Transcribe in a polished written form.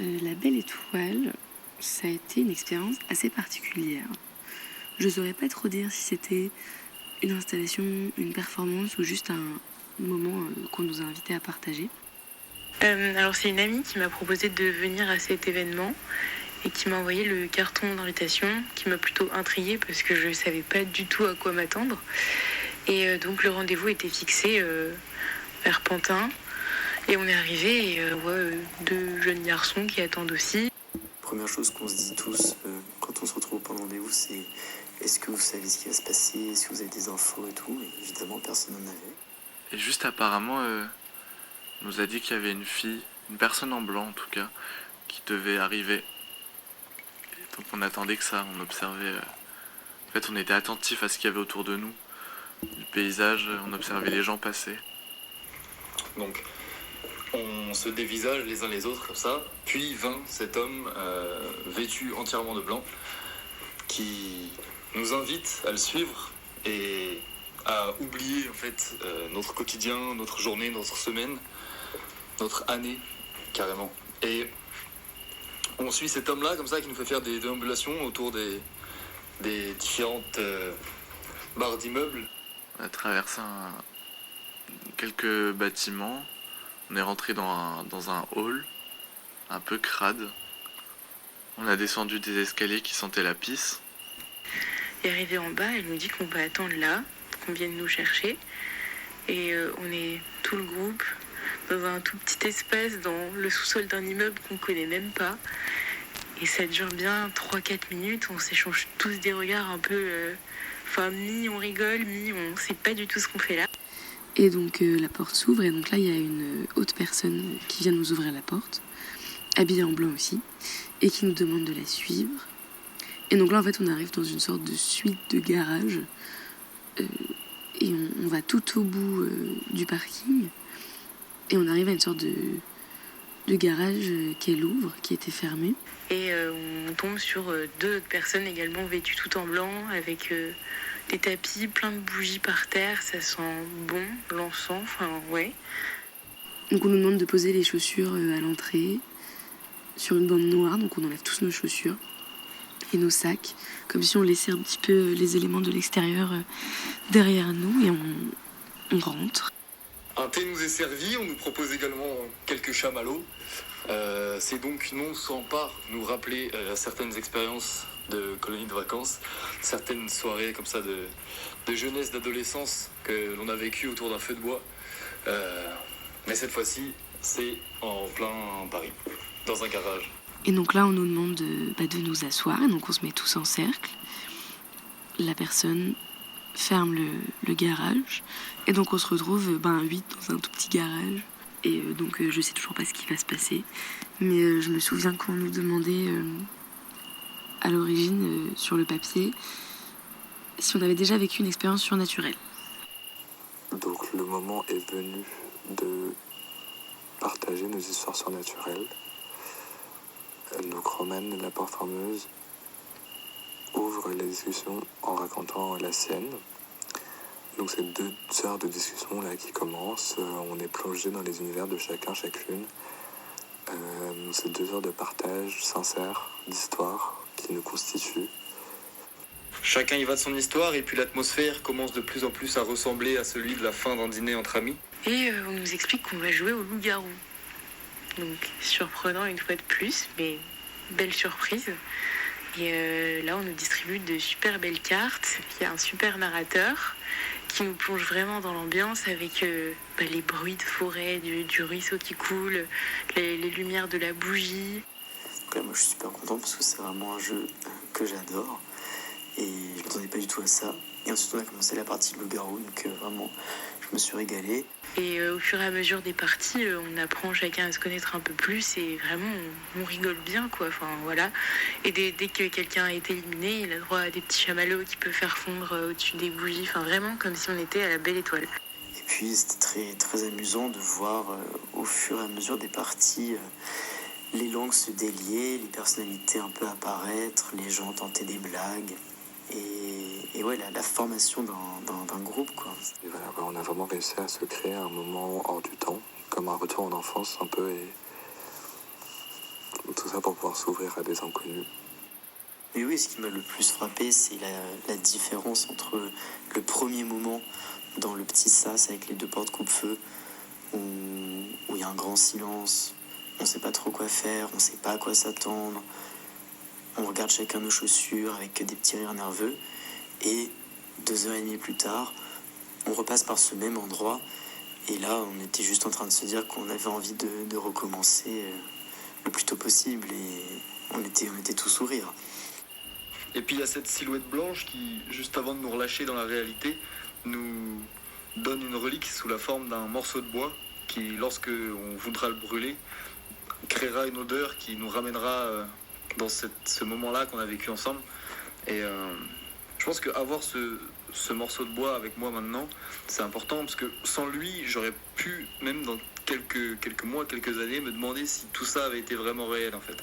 La Belle Étoile, ça a été une expérience assez particulière. Je ne saurais pas trop dire si c'était une installation, une performance ou juste un moment qu'on nous a invités à partager. Alors c'est une amie qui m'a proposé de venir à cet événement et qui m'a envoyé le carton d'invitation, qui m'a plutôt intriguée parce que je ne savais pas du tout à quoi m'attendre. Et donc le rendez-vous était fixé vers Pantin. Et on est arrivé et on voit deux jeunes garçons qui attendent aussi. Première chose qu'on se dit tous quand on se retrouve au rendez-vous, c'est est-ce que vous savez ce qui va se passer, est-ce que vous avez des infos et tout. Et évidemment, personne n'en avait. Et juste apparemment, on nous a dit qu'il y avait une fille, une personne en blanc en tout cas, qui devait arriver. Et donc on attendait que ça, on observait. En fait, on était attentifs à ce qu'il y avait autour de nous, du paysage, on observait les gens passer. Donc, on se dévisage les uns les autres comme ça, puis vint cet homme vêtu entièrement de blanc qui nous invite à le suivre et à oublier en fait notre quotidien, notre journée, notre semaine, notre année carrément. Et on suit cet homme-là comme ça qui nous fait faire des déambulations autour des différentes barres d'immeubles. On a traversé quelques bâtiments. On est rentré dans un hall un peu crade. On a descendu des escaliers qui sentaient la pisse. Et arrivé en bas, elle nous dit qu'on va attendre là, qu'on vienne nous chercher. Et on est tout le groupe dans un tout petit espace dans le sous-sol d'un immeuble qu'on connaît même pas. Et ça dure bien 3-4 minutes. On s'échange tous des regards un peu... mi on rigole, mi on sait pas du tout ce qu'on fait là. Et donc la porte s'ouvre et donc là il y a une autre personne qui vient nous ouvrir la porte, habillée en blanc aussi, et qui nous demande de la suivre. Et donc là en fait on arrive dans une sorte de suite de garage et on va tout au bout du parking et on arrive à une sorte de garage qu'elle ouvre, qui était fermé. Et on tombe sur deux autres personnes également vêtues tout en blanc avec... des tapis, plein de bougies par terre, ça sent bon, l'encens, ouais. Donc on nous demande de poser les chaussures à l'entrée, sur une bande noire, donc on enlève tous nos chaussures et nos sacs, comme si on laissait un petit peu les éléments de l'extérieur derrière nous et on rentre. Un thé nous est servi, on nous propose également quelques chamallows. C'est donc non sans pas nous rappeler certaines expériences de colonies de vacances, certaines soirées comme ça de jeunesse, d'adolescence que l'on a vécu autour d'un feu de bois. Mais cette fois-ci, c'est en plein Paris, dans un garage. Et donc là, on nous demande de nous asseoir, et donc on se met tous en cercle. La personne ferme le garage, et donc on se retrouve 8 dans un tout petit garage. Et donc je sais toujours pas ce qui va se passer, mais je me souviens qu'on nous demandait... à l'origine, sur le papier, si on avait déjà vécu une expérience surnaturelle. Donc le moment est venu de partager nos histoires surnaturelles. Donc Romane, la performeuse, ouvre la discussion en racontant la sienne. Donc c'est 2 heures de discussion là qui commencent. On est plongé dans les univers de chacun, chacune. C'est 2 heures de partage sincère, d'histoire, qui nous constitue. Chacun y va de son histoire et puis l'atmosphère commence de plus en plus à ressembler à celui de la fin d'un dîner entre amis. Et on nous explique qu'on va jouer au loup-garou. Donc surprenant une fois de plus, mais belle surprise. Et là on nous distribue de super belles cartes. Il y a un super narrateur qui nous plonge vraiment dans l'ambiance avec les bruits de forêt, du ruisseau qui coule, les lumières de la bougie. Donc là, moi je suis super content parce que c'est vraiment un jeu que j'adore et je m'attendais pas du tout à ça. Et ensuite on a commencé la partie de loup-garou, donc vraiment je me suis régalé. Et au fur et à mesure des parties, on apprend chacun à se connaître un peu plus et vraiment on rigole bien quoi. Enfin voilà. Et dès que quelqu'un a été éliminé, il a droit à des petits chamallows qui peuvent faire fondre au-dessus des bougies. Enfin vraiment comme si on était à la Belle Étoile. Et puis c'était très, très amusant de voir au fur et à mesure des parties les langues se délier, les personnalités un peu apparaître, les gens tenter des blagues. Et ouais, la formation d'un groupe, quoi. Et voilà, on a vraiment réussi à se créer un moment hors du temps, comme un retour en enfance un peu. Et tout ça pour pouvoir s'ouvrir à des inconnus. Mais oui, ce qui m'a le plus frappé, c'est la différence entre le premier moment dans le petit sas avec les 2 portes coupe-feu, où il y a un grand silence, on sait pas trop quoi faire, on sait pas à quoi s'attendre, on regarde chacun nos chaussures avec des petits rires nerveux, et 2h30 plus tard, on repasse par ce même endroit, et là, on était juste en train de se dire qu'on avait envie de recommencer le plus tôt possible, et on était tous sourires. Et puis il y a cette silhouette blanche qui, juste avant de nous relâcher dans la réalité, nous donne une relique sous la forme d'un morceau de bois qui, lorsque on voudra le brûler, créera une odeur qui nous ramènera dans ce moment-là qu'on a vécu ensemble. Et je pense qu'avoir ce morceau de bois avec moi maintenant, c'est important parce que sans lui, j'aurais pu, même dans quelques mois, quelques années, me demander si tout ça avait été vraiment réel en fait.